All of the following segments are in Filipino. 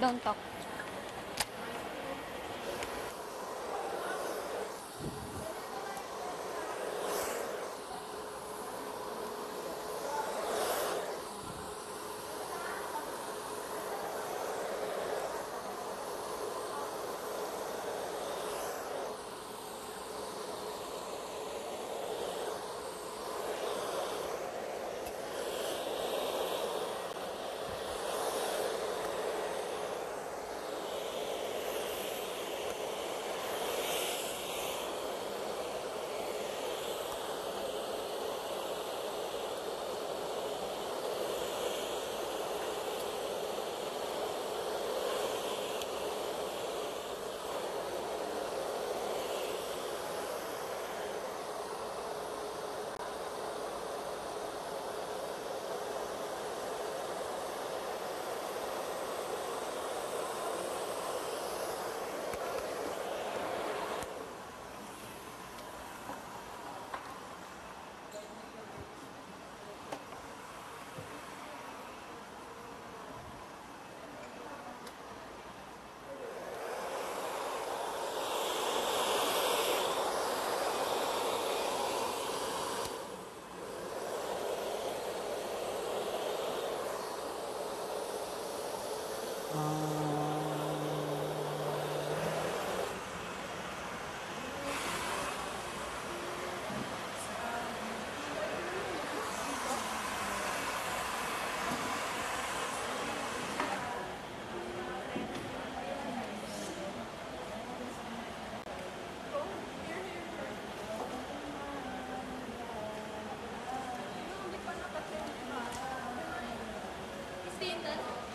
Don't talk.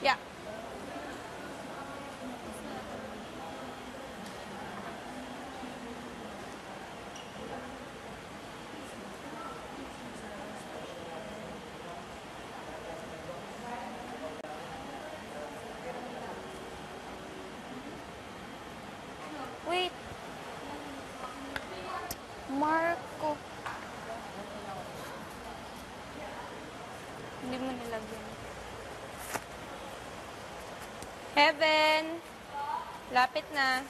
Yeah. Wait. Marco. Hindi mo nilagyan. Heaven. Lapit na.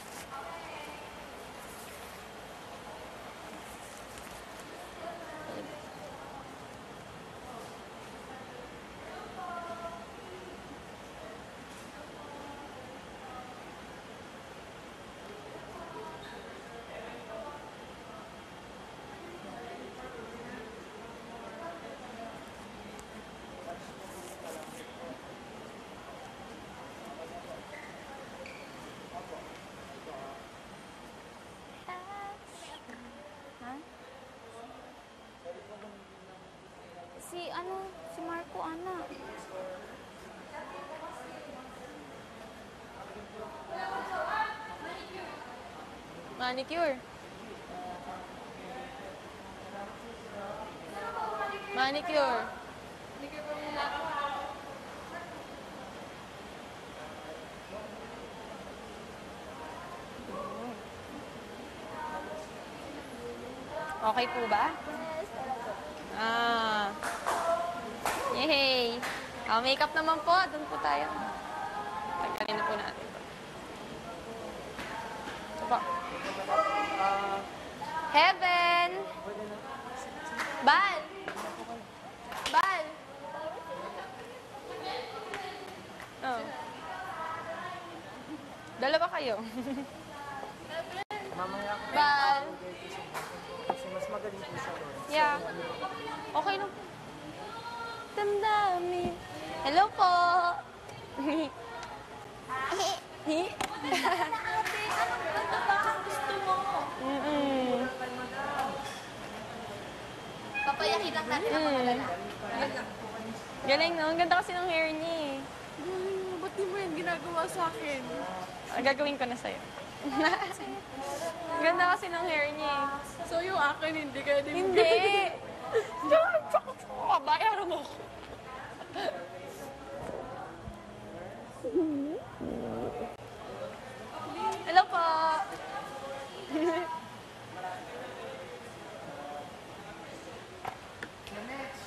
Si Marco, anak. Manicure. Manicure. Okay po ba? Yay! Makeup naman po. Doon po tayo. Tagkalin na po natin. Ito po. Heaven! Bal! Bal! Oh. Dalawa kayo. Bal! Kasi mas magaling po siya. Yeah. Okay lang po. Damdamin. Hello po! Ate, anong ganda ba ang gusto mo? Papayakin lang natin ang mga lalaki. Galing, no? Ang ganda kasi ng hair niya eh. Ba't di mo yan ginagawa sa akin? Gagawin ko na sa'yo. Ang ganda kasi ng hair niya eh. So yung akin, hindi kaya din mo Hindi! Bayaran mo ko. Hello po!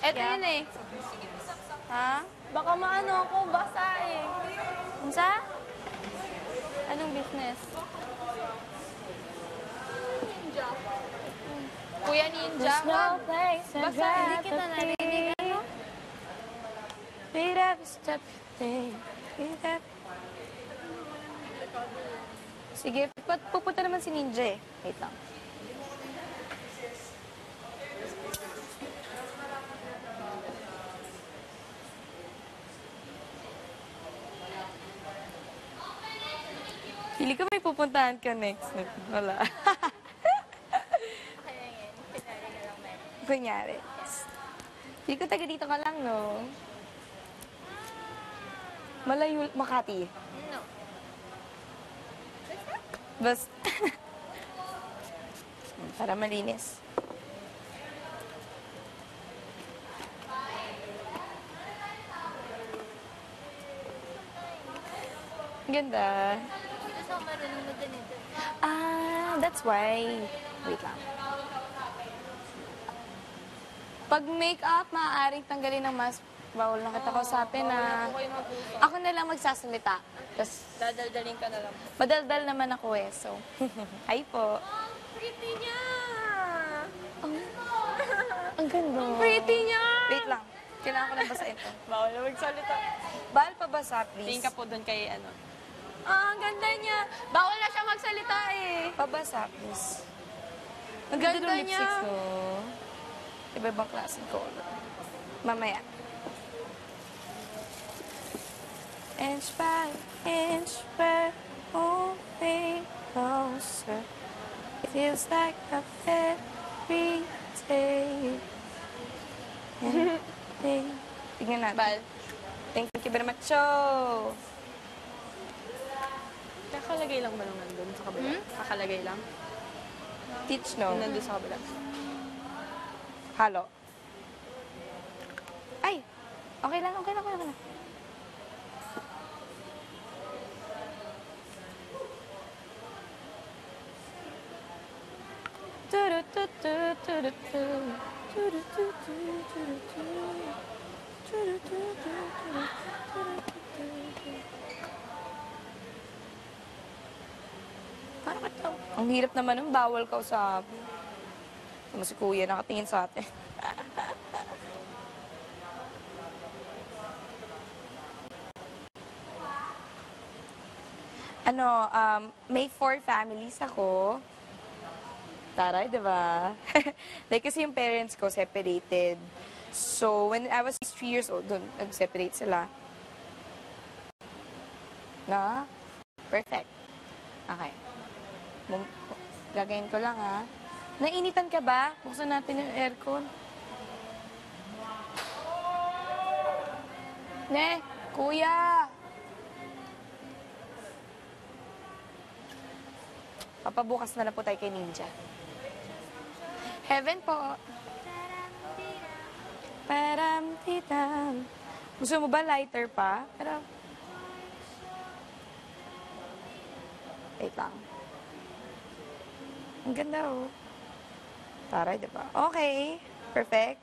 Eto yun eh. Ha? Baka maano ako, basa eh. Unsa? Anong business? Ninja. Kuya Ninja? There's no place I'd Basta hindi rather kita narinig. Ano? We'd every step you take. We'd every... Sige, pupunta naman si Ninja eh. Wait lang. Pili ko may pupuntahan ka next. Wala. Kunyari. Pili ko taga dito ka lang, no? Malayo, Makati. No. Basta. Para malinis. Ganda. Hindi kasi ako marunong na ganito. Ah, that's why. Wait lang. Pag make-up, maaaring tanggalin ng mask. Bawal na kita kausapin na ako na lang magsasalita. Tapos, Dadaldaling ka na lang. madaldal naman ako eh. So, hi po. Pretty niya! Ang ganda. Pretty niya! Wait lang. Kailangan ko lang basahin to. Bawal na magsalita. Bawal pa basa, please. Tingin ka po doon kay ano. Ah, ang ganda niya. Bawal na siya magsalita eh. Pabasa, please. Ang Ganda ganda ng niya. lipsticks, no? Iba-ibang klaseng color. Mamaya. Inch by inch, we're moving closer. It feels like a fairy tale. Tingnan natin. Bal. Thank you very much. So, Kakalagay lang ba naman doon sa kabila? Kakalagay lang? teach no. Yung nandun sa kabila. Halo. Ay! Okay lang, okay lang, okay lang. Parang ito. Ang hirap naman nun, bawal ka sa... Tama si kuya, nakatingin sa atin. May 4 families ako. Taray, di ba? Like, kasi yung parents ko separated. So, when I was 3 years old, dun, nag-separate sila. Na? Perfect. Okay. Gagayin ko lang, ha? Nainitan ka ba? Buksan natin yung aircon. Ne, kuya! Papabukas na lang po tayo kay Ninja. Heaven po. Param titam. Gusto mo ba lighter pa? Pero... Wait lang. Ang ganda, oh. Taray, diba? Okay. Perfect.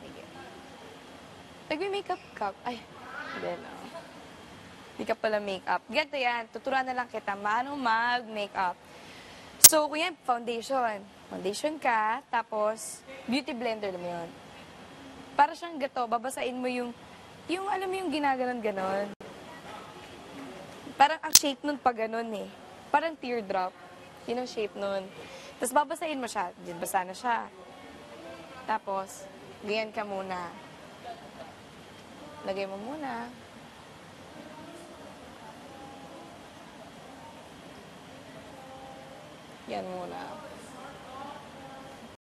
Sige. Nagme-makeup ka? Ay, hindi na. Hindi ka pala makeup. Ganito yan. Tuturuan na lang kita. Paano mag-makeup. So, kung yan, foundation. Foundation ka, tapos beauty blender mo yun. Para siyang gato, babasain mo yung alam mo yung ginaganon-ganon. Parang ang shape nun pa ganon eh. Parang teardrop. Yun ang shape nun. Tapos babasain mo siya. Diyan, basa na siya. Tapos, ganyan ka muna. Lagay mo muna. Yan muna.